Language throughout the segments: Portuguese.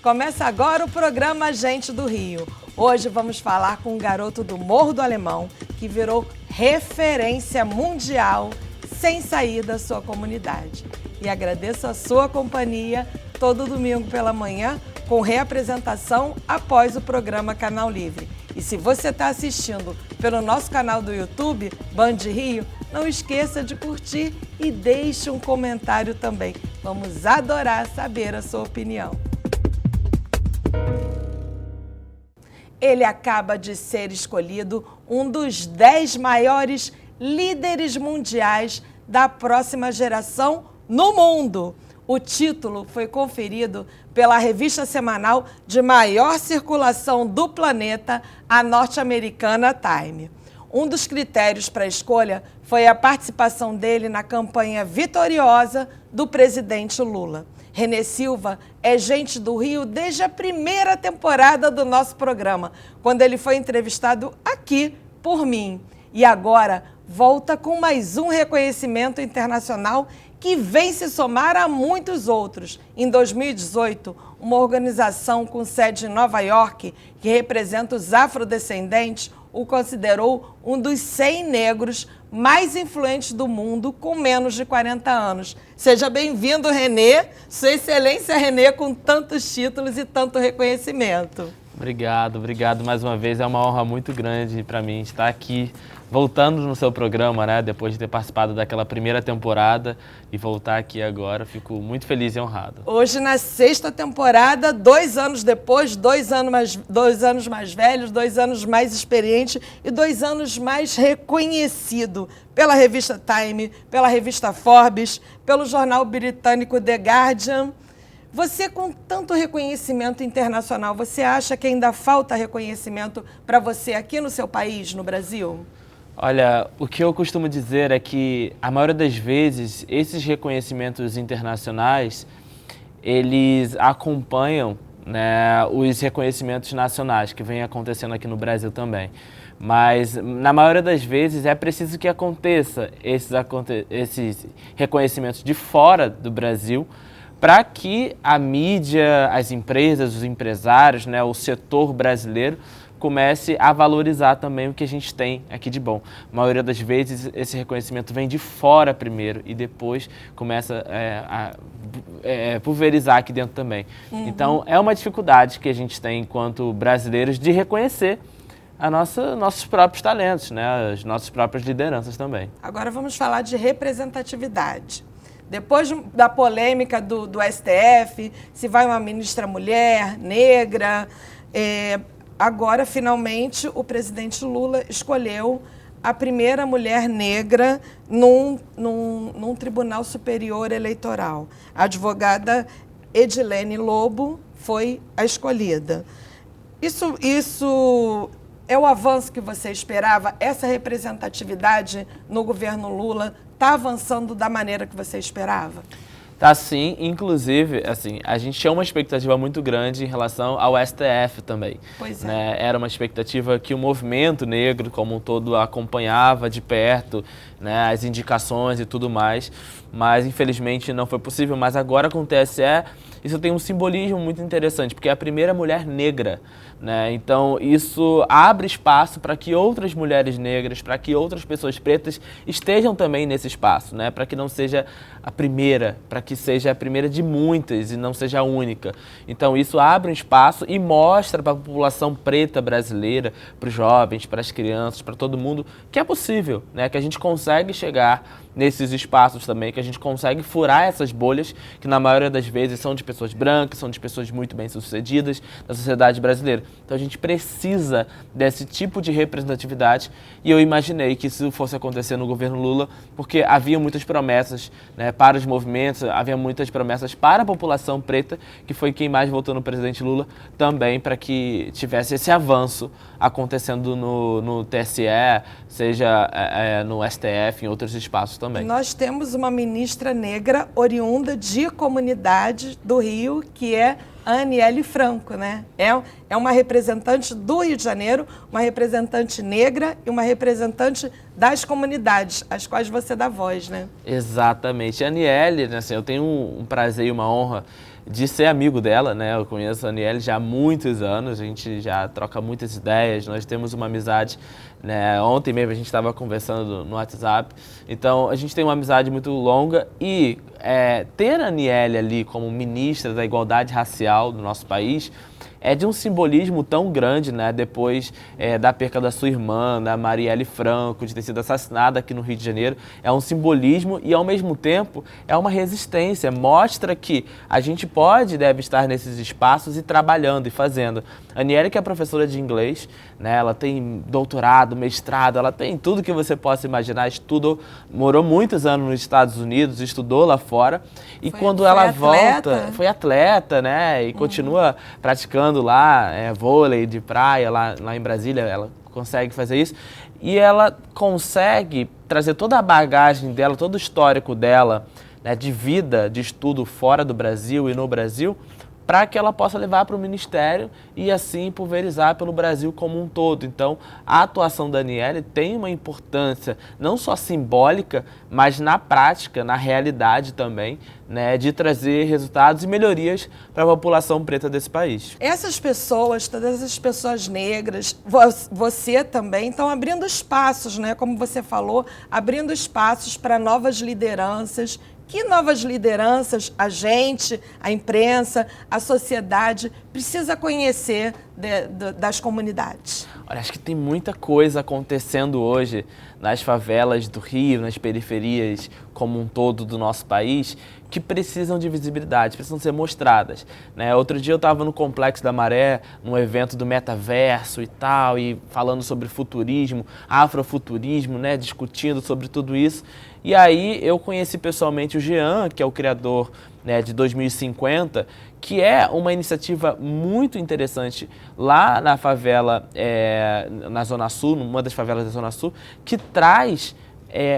Começa agora o programa Gente do Rio. Hoje vamos falar com um garoto do Morro do Alemão que virou referência mundial sem sair da sua comunidade. E agradeço a sua companhia todo domingo pela manhã com reapresentação após o programa Canal Livre. E se você está assistindo pelo nosso canal do YouTube, Band Rio, não esqueça de curtir e deixe um comentário também. Vamos adorar saber a sua opinião. Ele acaba de ser escolhido um dos 10 maiores líderes mundiais da próxima geração no mundo. O título foi conferido pela revista semanal de maior circulação do planeta, a norte-americana Time. Um dos critérios para a escolha foi a participação dele na campanha vitoriosa do presidente Lula. Renê Silva é gente do Rio desde a primeira temporada do nosso programa, quando ele foi entrevistado aqui por mim. E agora volta com mais um reconhecimento internacional que vem se somar a muitos outros. Em 2018, uma organização com sede em Nova York, que representa os afrodescendentes, o considerou um dos 100 negros mais influentes do mundo com menos de 40 anos. Seja bem-vindo, Renê. Sua Excelência Renê, com tantos títulos e tanto reconhecimento. Obrigado mais uma vez. É uma honra muito grande para mim estar aqui, voltando no seu programa, né? Depois de ter participado daquela primeira temporada e voltar aqui agora, fico muito feliz e honrado. Hoje, na 6ª temporada, 2 anos depois, 2 anos mais velhos, 2 anos mais experiente e 2 anos mais reconhecido pela revista Time, pela revista Forbes, pelo jornal britânico The Guardian. Você, com tanto reconhecimento internacional, você acha que ainda falta reconhecimento para você aqui no seu país, no Brasil? Olha, o que eu costumo dizer é que, a maioria das vezes, esses reconhecimentos internacionais, eles acompanham, né, os reconhecimentos nacionais que vêm acontecendo aqui no Brasil também. Mas, na maioria das vezes, é preciso que aconteça esses reconhecimentos de fora do Brasil, para que a mídia, as empresas, os empresários, né, o setor brasileiro comece a valorizar também o que a gente tem aqui de bom. A maioria das vezes esse reconhecimento vem de fora primeiro e depois começa a pulverizar aqui dentro também. Então é uma dificuldade que a gente tem enquanto brasileiros de reconhecer nossos próprios talentos, né, as nossas próprias lideranças também. Agora vamos falar de representatividade. Depois da polêmica do STF, se vai uma ministra mulher, negra, agora, finalmente, o presidente Lula escolheu a primeira mulher negra num Tribunal Superior Eleitoral. A advogada Edilene Lobo foi a escolhida. Isso é o avanço que você esperava? Essa representatividade no governo Lula está avançando da maneira que você esperava? Tá sim, inclusive, assim, a gente tinha uma expectativa muito grande em relação ao STF também. Pois é. Né? Era uma expectativa que o movimento negro como um todo acompanhava de perto, né, as indicações e tudo mais, mas infelizmente não foi possível. Mas agora com o TSE, isso tem um simbolismo muito interessante, porque é a primeira mulher negra, né? Então isso abre espaço para que outras mulheres negras, para que outras pessoas pretas estejam também nesse espaço, né? Para que não seja a primeira, para que seja a primeira de muitas e não seja a única. Então isso abre um espaço e mostra para a população preta brasileira, para os jovens, para as crianças, para todo mundo, que é possível, né? Que a gente consegue chegar nesses espaços também, que a gente consegue furar essas bolhas que na maioria das vezes são de pessoas brancas, são de pessoas muito bem-sucedidas da sociedade brasileira. Então a gente precisa desse tipo de representatividade e eu imaginei que isso fosse acontecer no governo Lula, porque havia muitas promessas, né, para os movimentos, havia muitas promessas para a população preta, que foi quem mais votou no presidente Lula, também para que tivesse esse avanço acontecendo no TSE, seja no STF, em outros espaços também. Nós temos uma ministra negra oriunda de comunidade do Rio, que é a Aniele Franco, né? É uma representante do Rio de Janeiro, uma representante negra e uma representante das comunidades, às quais você dá voz, né? Exatamente. A Aniele, né, assim, eu tenho um prazer e uma honra de ser amigo dela, né? Eu conheço a Aniele já há muitos anos, a gente já troca muitas ideias, nós temos uma amizade, né? Ontem mesmo a gente estava conversando no WhatsApp, então a gente tem uma amizade muito longa e ter a Aniele ali como ministra da igualdade racial do nosso país é de um simbolismo tão grande, né? Depois da perca da sua irmã, da Marielle Franco, de ter sido assassinada aqui no Rio de Janeiro. É um simbolismo e, ao mesmo tempo, é uma resistência. Mostra que a gente pode e deve estar nesses espaços e trabalhando e fazendo. A Aniele, que é professora de inglês, né? Ela tem doutorado, mestrado, ela tem tudo que você possa imaginar. Estudou, morou muitos anos nos Estados Unidos, estudou lá fora. E quando ela volta, foi atleta, né? E continua praticando lá, vôlei de praia, lá em Brasília, ela consegue fazer isso. E ela consegue trazer toda a bagagem dela, todo o histórico dela, né, de vida, de estudo fora do Brasil e no Brasil, para que ela possa levar para o Ministério e assim pulverizar pelo Brasil como um todo. Então, a atuação da Aniele tem uma importância não só simbólica, mas na prática, na realidade também, né, de trazer resultados e melhorias para a população preta desse país. Essas pessoas, todas essas pessoas negras, você também estão abrindo espaços, né, como você falou, abrindo espaços para novas lideranças. Que novas lideranças a gente, a imprensa, a sociedade precisa conhecer das comunidades? Olha, acho que tem muita coisa acontecendo hoje nas favelas do Rio, nas periferias como um todo do nosso país, que precisam de visibilidade, precisam ser mostradas, né? Outro dia eu estava no Complexo da Maré, num evento do metaverso e tal, e falando sobre futurismo, afrofuturismo, né? Discutindo sobre tudo isso. E aí eu conheci pessoalmente o Jean, que é o criador, né, de 2050, que é uma iniciativa muito interessante lá na favela, na Zona Sul, numa das favelas da Zona Sul, que traz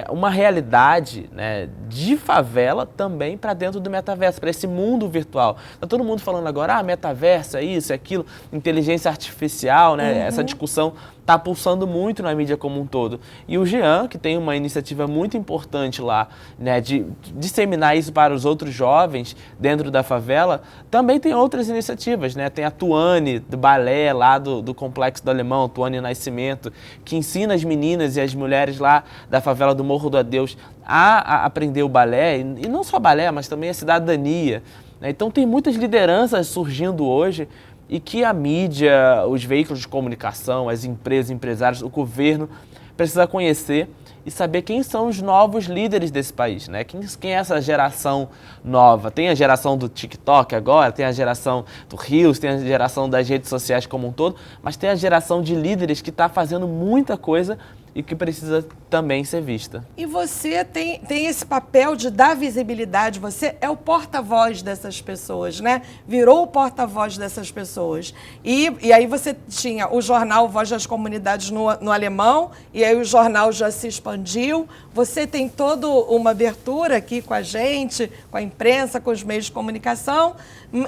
uma realidade, né, de favela também para dentro do metaverso, para esse mundo virtual. Está todo mundo falando agora, metaverso, é isso, é aquilo, inteligência artificial, né? Essa discussão está pulsando muito na mídia como um todo. E o Jean, que tem uma iniciativa muito importante lá, né, de disseminar isso para os outros jovens dentro da favela, também tem outras iniciativas, né? Tem a Tuane, do balé lá do Complexo do Alemão, Tuane Nascimento, que ensina as meninas e as mulheres lá da favela do Morro do Adeus a aprender o balé, e não só balé, mas também a cidadania, né? Então tem muitas lideranças surgindo hoje e que a mídia, os veículos de comunicação, as empresas, empresários, o governo precisa conhecer e saber quem são os novos líderes desse país, né? Quem é essa geração nova? Tem a geração do TikTok agora, tem a geração do Reels, tem a geração das redes sociais como um todo, mas tem a geração de líderes que está fazendo muita coisa e que precisa também ser vista. E você tem esse papel de dar visibilidade, você é o porta-voz dessas pessoas, né? Virou o porta-voz dessas pessoas. E aí você tinha o jornal Voz das Comunidades no alemão, e aí o jornal já se expandiu. Você tem toda uma abertura aqui com a gente, com a imprensa, com os meios de comunicação,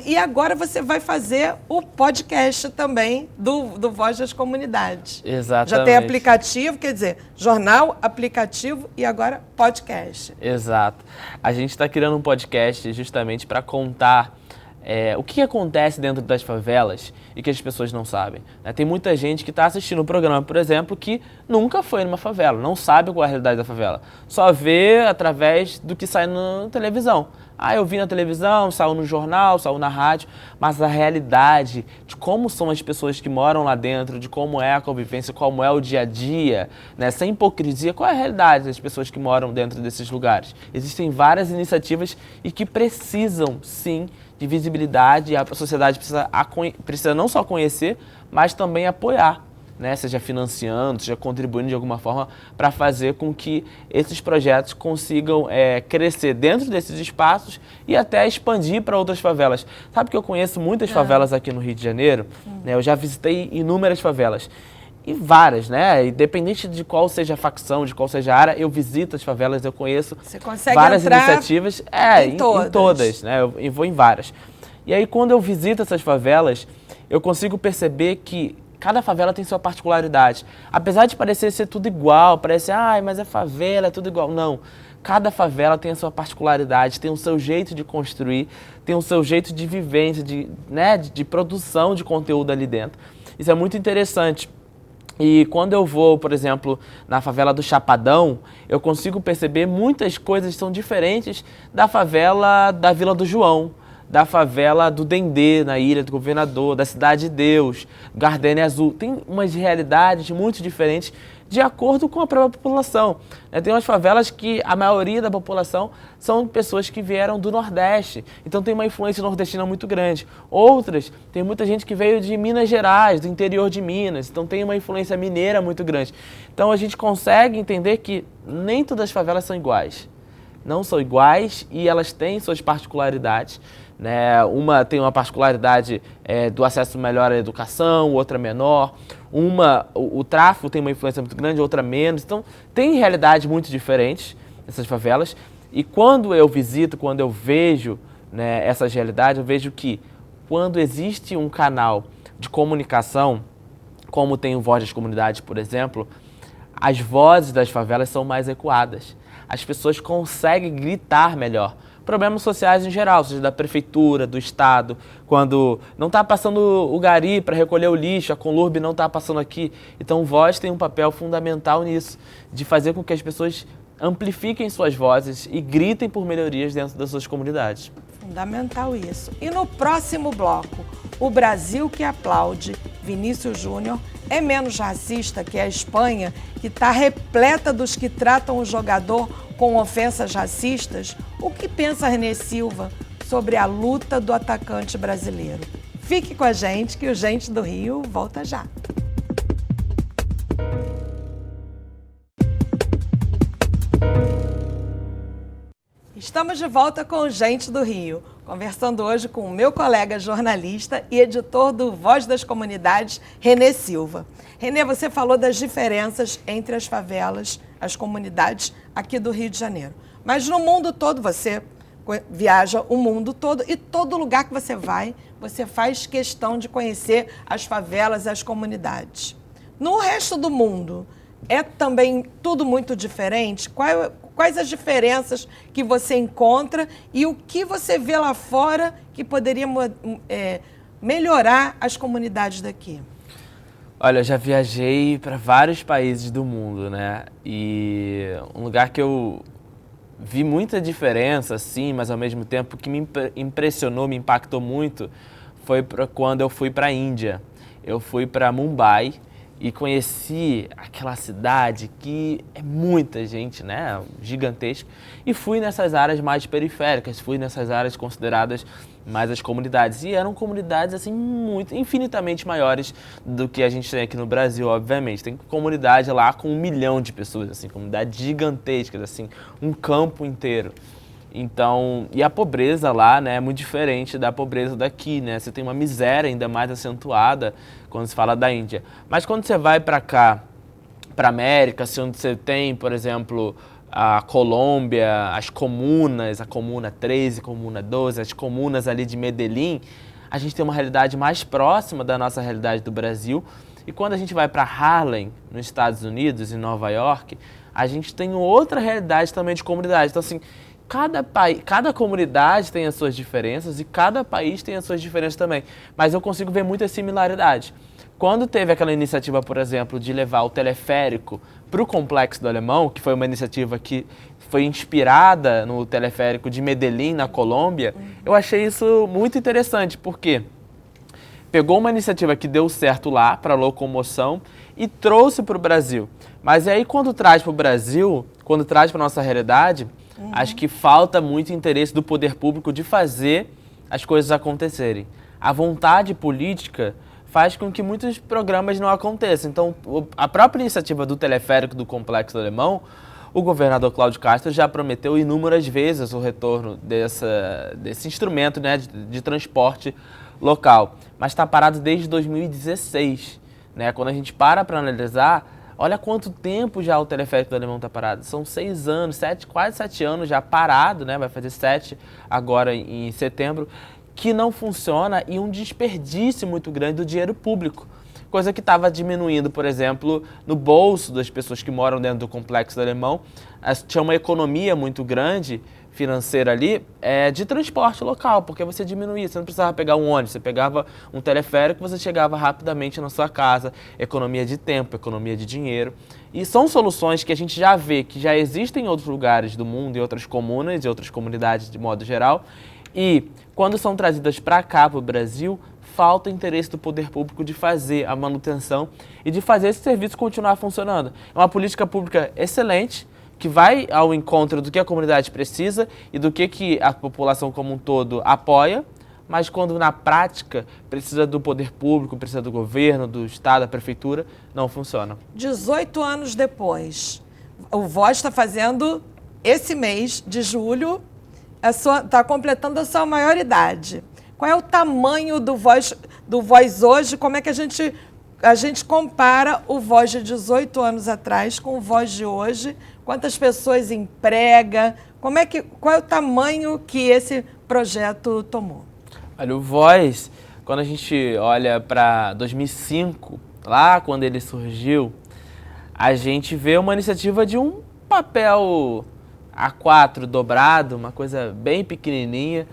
e agora você vai fazer o podcast também do Voz das Comunidades. Exatamente. Já tem aplicativo, quer dizer, jornal, aplicativo e agora podcast. Exato. A gente está criando um podcast justamente para contar o que acontece dentro das favelas e que as pessoas não sabem, né? Tem muita gente que está assistindo o programa, por exemplo, que nunca foi numa favela, não sabe qual é a realidade da favela, só vê através do que sai na televisão. Eu vi na televisão, saiu no jornal, saiu na rádio, mas a realidade de como são as pessoas que moram lá dentro, de como é a convivência, como é o dia a dia, né? Sem hipocrisia, qual é a realidade das pessoas que moram dentro desses lugares? Existem várias iniciativas e que precisam, sim, de visibilidade, e a sociedade precisa não só conhecer, mas também apoiar, né? Seja financiando, seja contribuindo de alguma forma para fazer com que esses projetos consigam crescer dentro desses espaços e até expandir para outras favelas. Sabe que eu conheço muitas favelas aqui no Rio de Janeiro, né? Eu já visitei inúmeras favelas. E várias, né? Independente de qual seja a facção, de qual seja a área, eu visito as favelas, eu conheço várias iniciativas. Em todas, né? Eu vou em várias. E aí, quando eu visito essas favelas, eu consigo perceber que cada favela tem sua particularidade. Apesar de parecer ser tudo igual, parece, mas é favela, é tudo igual. Não. Cada favela tem a sua particularidade, tem o seu jeito de construir, tem o seu jeito de vivência, de produção de conteúdo ali dentro. Isso é muito interessante. E quando eu vou, por exemplo, na favela do Chapadão, eu consigo perceber muitas coisas que são diferentes da favela da Vila do João, da favela do Dendê, na Ilha do Governador, da Cidade de Deus, Gardenia Azul. Tem umas realidades muito diferentes de acordo com a própria população. Tem umas favelas que a maioria da população são pessoas que vieram do Nordeste, então tem uma influência nordestina muito grande. Outras, tem muita gente que veio de Minas Gerais, do interior de Minas, então tem uma influência mineira muito grande. Então a gente consegue entender que nem todas as favelas são iguais. Não são iguais e elas têm suas particularidades. Uma tem uma particularidade do acesso melhor à educação, outra menor. O tráfico tem uma influência muito grande, outra menos. Então, tem realidades muito diferentes nessas favelas. E quando eu visito, quando eu vejo essas realidades, eu vejo que quando existe um canal de comunicação, como tem o Voz das Comunidades, por exemplo, as vozes das favelas são mais ecoadas. As pessoas conseguem gritar melhor. Problemas sociais em geral, seja da prefeitura, do estado, quando não está passando o gari para recolher o lixo, a Conlurb não está passando aqui. Então o Voz tem um papel fundamental nisso, de fazer com que as pessoas amplifiquem suas vozes e gritem por melhorias dentro das suas comunidades. Fundamental isso. E no próximo bloco, o Brasil que aplaude Vinícius Júnior é menos racista que a Espanha, que está repleta dos que tratam o jogador com ofensas racistas? O que pensa Renê Silva sobre a luta do atacante brasileiro? Fique com a gente, que o Gente do Rio volta já. Estamos de volta com o Gente do Rio, conversando hoje com o meu colega jornalista e editor do Voz das Comunidades, Renê Silva. Renê, você falou das diferenças entre as favelas, as comunidades aqui do Rio de Janeiro. Mas no mundo todo, você viaja o mundo todo e todo lugar que você vai, você faz questão de conhecer as favelas e as comunidades. No resto do mundo, é também tudo muito diferente? Quais as diferenças que você encontra e o que você vê lá fora que poderia melhorar as comunidades daqui? Olha, eu já viajei para vários países do mundo, E um lugar que eu vi muita diferença, sim, mas ao mesmo tempo que me impressionou, me impactou muito, foi quando eu fui para a Índia. Eu fui para Mumbai e conheci aquela cidade que é muita gente, gigantesca, e fui nessas áreas mais periféricas, fui nessas áreas consideradas mais as comunidades, e eram comunidades assim infinitamente maiores do que a gente tem aqui no Brasil, obviamente. Tem comunidade lá com 1 milhão de pessoas, assim, comunidades gigantescas, assim, um campo inteiro. Então, e a pobreza lá, é muito diferente da pobreza daqui, Você tem uma miséria ainda mais acentuada quando se fala da Índia. Mas quando você vai para cá, para a América, onde você tem, por exemplo, a Colômbia, as comunas, a Comuna 13, Comuna 12, as comunas ali de Medellín, a gente tem uma realidade mais próxima da nossa realidade do Brasil. E quando a gente vai para Harlem, nos Estados Unidos, em Nova York, a gente tem outra realidade também de comunidade. Então, assim, cada comunidade tem as suas diferenças e cada país tem as suas diferenças também. Mas eu consigo ver muitas similaridades. Quando teve aquela iniciativa, por exemplo, de levar o teleférico para o Complexo do Alemão, que foi uma iniciativa que foi inspirada no teleférico de Medellín, na Colômbia, eu achei isso muito interessante, porque pegou uma iniciativa que deu certo lá para locomoção e trouxe para o Brasil. Mas aí quando traz para o Brasil, quando traz para a nossa realidade, acho que falta muito interesse do poder público de fazer as coisas acontecerem. A vontade política faz com que muitos programas não aconteçam. Então, a própria iniciativa do teleférico do Complexo do Alemão, o governador Cláudio Castro já prometeu inúmeras vezes o retorno desse instrumento de transporte local. Mas está parado desde 2016. Quando a gente para analisar, olha quanto tempo já o teleférico do Alemão está parado. São 6 anos, quase 7 anos já parado, vai fazer 7 agora em setembro, que não funciona, e um desperdício muito grande do dinheiro público. coisa que estava diminuindo, por exemplo, no bolso das pessoas que moram dentro do Complexo do Alemão. Tinha uma economia muito grande financeira ali de transporte local, porque você diminuía, você não precisava pegar um ônibus, você pegava um teleférico, você chegava rapidamente na sua casa, economia de tempo, economia de dinheiro. E são soluções que a gente já vê que já existem em outros lugares do mundo, em outras comunas, em outras comunidades de modo geral, e quando são trazidas para cá, para o Brasil, falta interesse do poder público de fazer a manutenção e de fazer esse serviço continuar funcionando. É uma política pública excelente, que vai ao encontro do que a comunidade precisa e do que a população como um todo apoia, mas quando na prática precisa do poder público, precisa do governo, do Estado, da prefeitura, não funciona. 18 anos depois, o Voz está fazendo, esse mês de julho, está completando a sua maioridade. Qual é o tamanho do Voz hoje? Como é que a gente compara o Voz de 18 anos atrás com o Voz de hoje? Quantas pessoas emprega? Qual é o tamanho que esse projeto tomou? Olha, o Voz, quando a gente olha para 2005, lá quando ele surgiu, a gente vê uma iniciativa de um papel A4 dobrado, uma coisa bem pequenininha.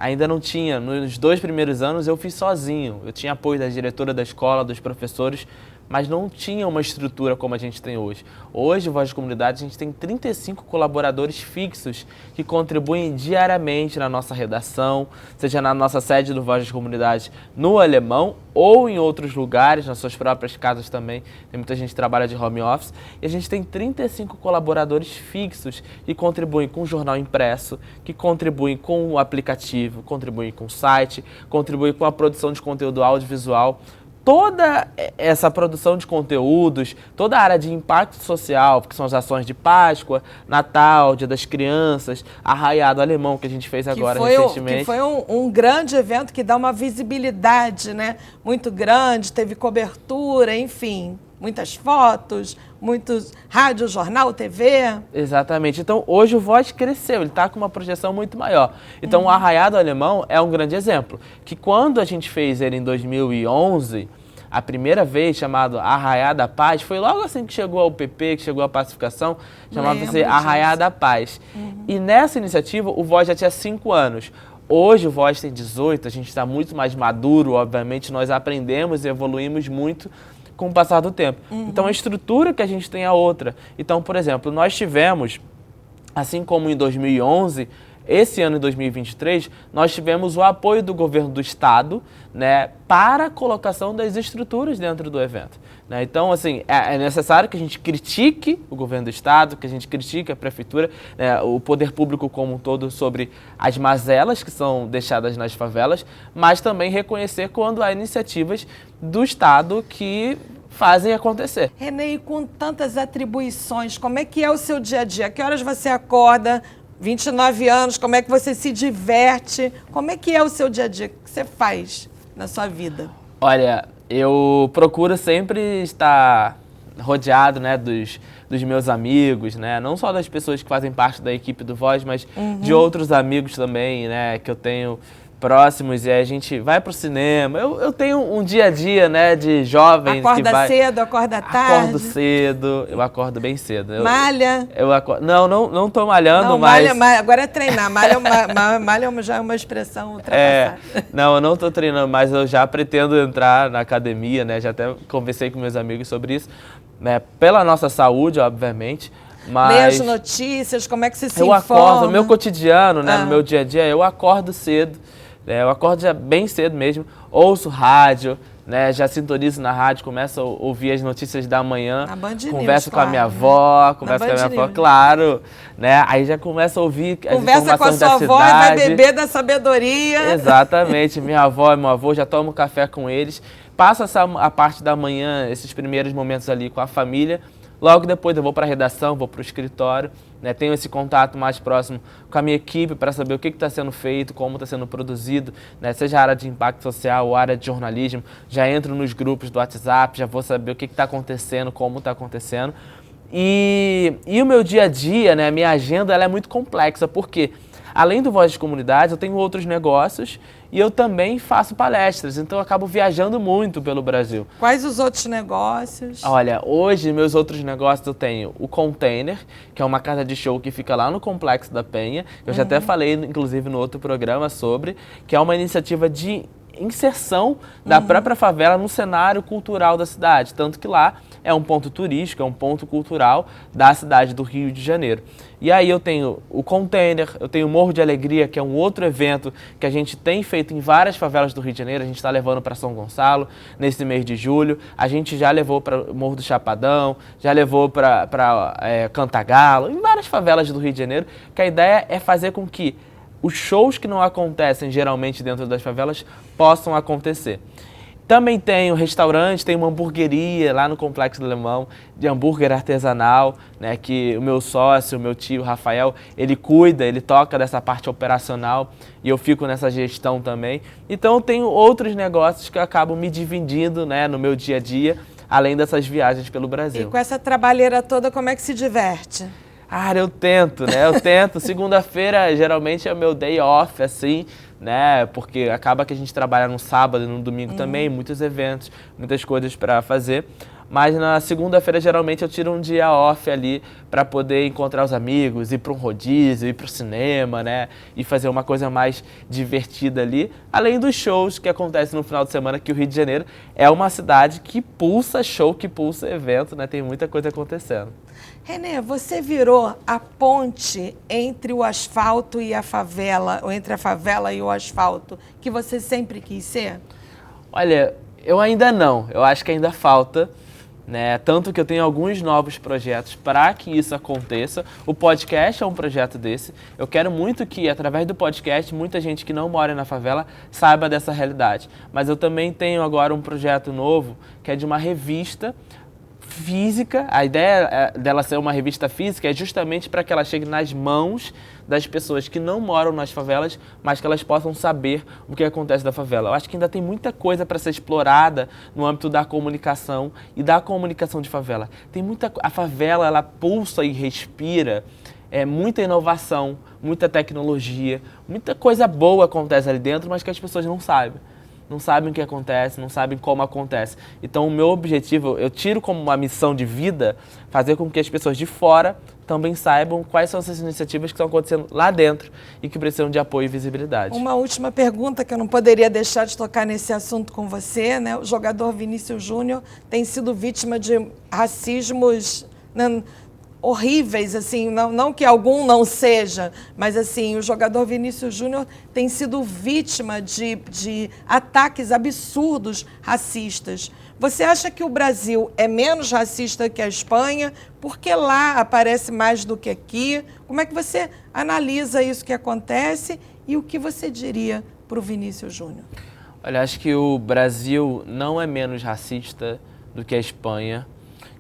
Ainda não tinha, nos 2 primeiros anos eu fiz sozinho. Eu tinha apoio da diretora da escola, dos professores, mas não tinha uma estrutura como a gente tem hoje. Hoje, o Voz de Comunidade, a gente tem 35 colaboradores fixos que contribuem diariamente na nossa redação, seja na nossa sede do Voz de Comunidade no Alemão ou em outros lugares, nas suas próprias casas também. Tem muita gente que trabalha de home office. E a gente tem 35 colaboradores fixos que contribuem com o jornal impresso, que contribuem com o aplicativo, contribuem com o site, contribuem com a produção de conteúdo audiovisual. Toda essa produção de conteúdos, toda a área de impacto social, que são as ações de Páscoa, Natal, Dia das Crianças, Arraiado Alemão, que a gente fez agora recentemente. Que foi um grande evento que dá uma visibilidade, né, muito grande, teve cobertura, enfim, muitas fotos, muitos rádio, jornal, TV. Exatamente. Então, hoje o Voz cresceu, ele está com uma projeção muito maior. Então, o Arraiado Alemão é um grande exemplo, que quando a gente fez ele em 2011, a primeira vez, chamado Arraiá da Paz, foi logo assim que chegou ao PP, que chegou à pacificação, chamava-se Arraiá da Paz. E nessa iniciativa, o Voz já tinha 5 anos. Hoje o Voz tem 18, a gente está muito mais maduro, obviamente, nós aprendemos e evoluímos muito com o passar do tempo. Então, a estrutura que a gente tem é outra. Então, por exemplo, nós tivemos, assim como em 2011, esse ano, em 2023, nós tivemos o apoio do governo do Estado, né, para a colocação das estruturas dentro do evento. Né? Então, assim, é necessário que a gente critique o governo do Estado, que a gente critique a prefeitura, né, o poder público como um todo sobre as mazelas que são deixadas nas favelas, mas também reconhecer quando há iniciativas do Estado que fazem acontecer. Renê, com tantas atribuições, como é que é o seu dia a dia? A que horas você acorda? 29 anos, como é que você se diverte? Como é que é o seu dia a dia? O que você faz na sua vida? Olha, eu procuro sempre estar rodeado, né, dos meus amigos, né? Não só das pessoas que fazem parte da equipe do Voz, mas de outros amigos também, né, que eu tenho próximos, e a gente vai pro cinema. Eu tenho um dia a dia, né, de jovem que vai... Acorda cedo, acorda tarde? Acordo cedo, eu acordo bem cedo. Malha? Não tô malhando, não, mas... Malha, agora é treinar. Malha já é uma expressão ultrapassada. Não, eu não tô treinando, mas eu já pretendo entrar na academia, né, já até conversei com meus amigos sobre isso, né, pela nossa saúde, obviamente. Mas lê as notícias, como é que você se informa? Eu acordo, no meu cotidiano, né, no meu dia a dia, eu acordo cedo. Eu acordo já bem cedo mesmo, ouço rádio, né, já sintonizo na rádio, começo a ouvir as notícias da manhã, converso com a minha avó, claro, né, aí já começo a ouvir as conversa informações da cidade. Conversa com a sua avó e vai beber da sabedoria. Exatamente, minha avó e meu avô, já tomo café com eles, passo a parte da manhã, esses primeiros momentos ali com a família. Logo depois eu vou para a redação, vou para o escritório, né, tenho esse contato mais próximo com a minha equipe para saber o que está sendo feito, como está sendo produzido, né, seja a área de impacto social ou a área de jornalismo. Já entro nos grupos do WhatsApp, já vou saber o que está acontecendo, como está acontecendo. E o meu dia a dia, né, a minha agenda, ela é muito complexa, porque Além do Voz de Comunidades, eu tenho outros negócios e eu também faço palestras, então eu acabo viajando muito pelo Brasil. Quais os outros negócios? Olha, hoje meus outros negócios eu tenho o Container, que é uma casa de show que fica lá no Complexo da Penha. Eu já até falei, inclusive, no outro programa sobre, que é uma iniciativa de inserção da própria favela no cenário cultural da cidade. Tanto que lá é um ponto turístico, é um ponto cultural da cidade do Rio de Janeiro. E aí eu tenho o Container, eu tenho o Morro de Alegria, que é um outro evento que a gente tem feito em várias favelas do Rio de Janeiro. A gente está levando para São Gonçalo nesse mês de julho. A gente já levou para o Morro do Chapadão, já levou para Cantagalo, em várias favelas do Rio de Janeiro, que a ideia é fazer com que os shows que não acontecem geralmente dentro das favelas possam acontecer. Também tem um restaurante, tem uma hamburgueria lá no Complexo do Alemão, de hambúrguer artesanal, né, que o meu sócio, o meu tio Rafael, ele cuida, ele toca dessa parte operacional e eu fico nessa gestão também. Então eu tenho outros negócios que eu acabo me dividindo, né, no meu dia a dia, além dessas viagens pelo Brasil. E com essa trabalheira toda, como é que se diverte? Ah, eu tento, né? Eu tento. Segunda-feira, geralmente, é o meu day off, assim, né? Porque acaba que a gente trabalha no sábado e no domingo também, muitos eventos, muitas coisas para fazer. Mas na segunda-feira, geralmente, eu tiro um dia off ali para poder encontrar os amigos, ir para um rodízio, ir para o cinema, né? E fazer uma coisa mais divertida ali. Além dos shows que acontecem no final de semana, que o Rio de Janeiro é uma cidade que pulsa show, que pulsa evento, né? Tem muita coisa acontecendo. Renê, você virou a ponte entre o asfalto e a favela, ou entre a favela e o asfalto, que você sempre quis ser? Olha, eu ainda não. Eu acho que ainda falta, né? Tanto que eu tenho alguns novos projetos para que isso aconteça. O podcast é um projeto desse. Eu quero muito que, através do podcast, muita gente que não mora na favela saiba dessa realidade. Mas eu também tenho agora um projeto novo, que é de uma revista física. A ideia dela ser uma revista física é justamente para que ela chegue nas mãos das pessoas que não moram nas favelas, mas que elas possam saber o que acontece da favela. Eu acho que ainda tem muita coisa para ser explorada no âmbito da comunicação e da comunicação de favela. A favela, ela pulsa e respira muita inovação, muita tecnologia, muita coisa boa acontece ali dentro, mas que as pessoas não sabem. Não sabem o que acontece, não sabem como acontece. Então, o meu objetivo, eu tiro como uma missão de vida, fazer com que as pessoas de fora também saibam quais são essas iniciativas que estão acontecendo lá dentro e que precisam de apoio e visibilidade. Uma última pergunta que eu não poderia deixar de tocar nesse assunto com você, né? O jogador Vinícius Júnior tem sido vítima de racismos horríveis, assim, não que algum não seja, mas assim, o jogador Vinícius Júnior tem sido vítima de ataques absurdos racistas. Você acha que o Brasil é menos racista que a Espanha? Porque lá aparece mais do que aqui? Como é que você analisa isso que acontece e o que você diria para o Vinícius Júnior? Olha, acho que o Brasil não é menos racista do que a Espanha,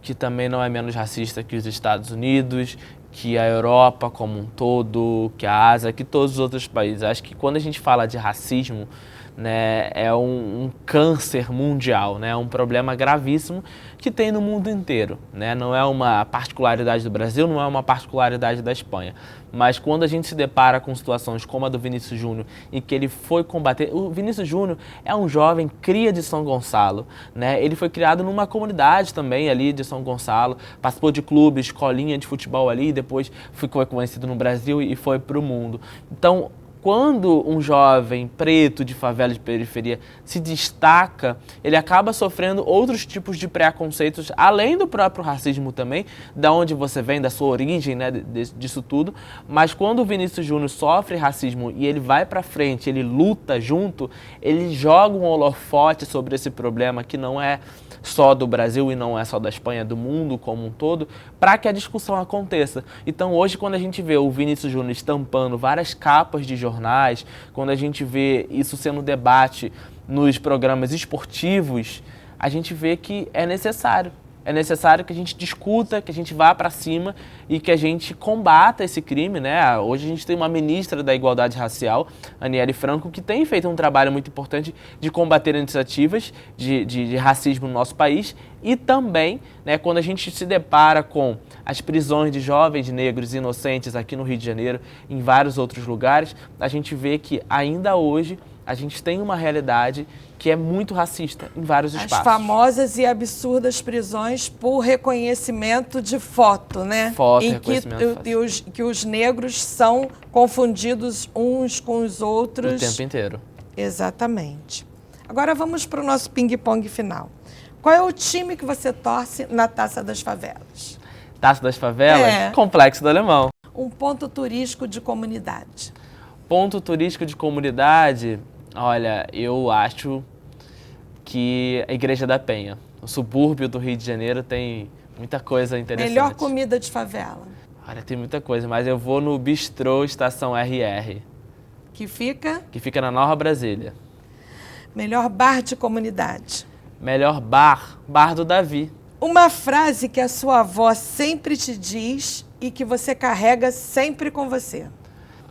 que também não é menos racista que os Estados Unidos, que a Europa como um todo, que a Ásia, que todos os outros países. Acho que quando a gente fala de racismo, né, é um câncer mundial, né, é um problema gravíssimo que tem no mundo inteiro, né, não é uma particularidade do Brasil, não é uma particularidade da Espanha. Mas quando a gente se depara com situações como a do Vinícius Júnior, em que ele foi combater... O Vinícius Júnior é um jovem cria de São Gonçalo, né? Ele foi criado numa comunidade também ali de São Gonçalo, participou de clubes, escolinha de futebol ali, depois ficou conhecido no Brasil e foi para o mundo. Então, quando um jovem preto de favela de periferia se destaca, ele acaba sofrendo outros tipos de preconceitos, além do próprio racismo também, da onde você vem, da sua origem, né, disso tudo. Mas quando o Vinícius Júnior sofre racismo e ele vai para frente, ele luta junto, ele joga um holofote sobre esse problema que não é só do Brasil e não é só da Espanha, do mundo como um todo, para que a discussão aconteça. Então hoje, quando a gente vê o Vinícius Júnior estampando várias capas de jornais, quando a gente vê isso sendo debate nos programas esportivos, a gente vê que é necessário é necessário que a gente discuta, que a gente vá para cima e que a gente combata esse crime, né? Hoje a gente tem uma ministra da Igualdade Racial, Aniele Franco, que tem feito um trabalho muito importante de combater iniciativas de racismo no nosso país e também, né, quando a gente se depara com as prisões de jovens negros inocentes aqui no Rio de Janeiro, em vários outros lugares, a gente vê que ainda hoje a gente tem uma realidade que é muito racista em vários espaços. As famosas e absurdas prisões por reconhecimento de foto, né? Foto, em reconhecimento que os negros são confundidos uns com os outros. O tempo inteiro. Exatamente. Agora vamos para o nosso ping-pong final. Qual é o time que você torce na Taça das Favelas? Taça das Favelas? É. Complexo do Alemão. Um ponto turístico de comunidade. Ponto turístico de comunidade, olha, eu acho que a Igreja da Penha. O subúrbio do Rio de Janeiro tem muita coisa interessante. Melhor comida de favela. Olha, tem muita coisa, mas eu vou no Bistrô Estação RR. Que fica? Que fica na Nova Brasília. Melhor bar de comunidade. Melhor bar, Bar do Davi. Uma frase que a sua avó sempre te diz e que você carrega sempre com você.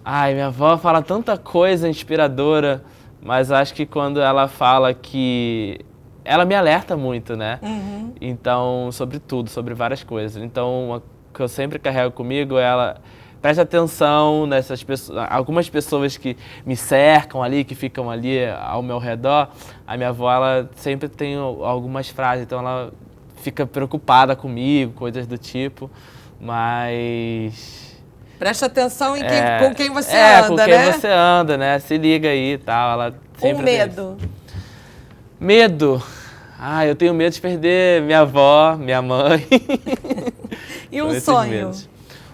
Ai, minha avó fala tanta coisa inspiradora, mas acho que quando ela fala que... Ela me alerta muito, né? Uhum. Então, sobre tudo, sobre várias coisas. Então, o que eu sempre carrego comigo é ela... Preste atenção nessas pessoas, algumas pessoas que me cercam ali, que ficam ali ao meu redor. A minha avó, ela sempre tem algumas frases, então ela fica preocupada comigo, coisas do tipo, mas... Preste atenção em com quem você anda, com né? quem você anda, né? Se liga aí e tal. Ela sempre medo. Medo. Eu tenho medo de perder minha avó, minha mãe. E um sonho?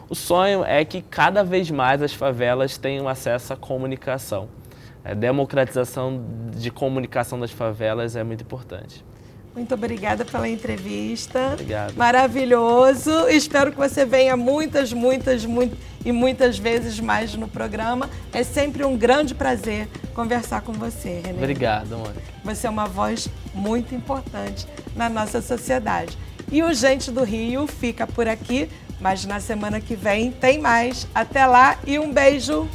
O sonho é que cada vez mais as favelas tenham acesso à comunicação. A democratização de comunicação das favelas é muito importante. Muito obrigada pela entrevista. Obrigado. Maravilhoso. Espero que você venha muitas vezes mais no programa. É sempre um grande prazer conversar com você, René. Obrigado, Mônica. Você é uma voz muito importante na nossa sociedade. E o Gente do Rio fica por aqui, mas na semana que vem tem mais. Até lá e um beijo.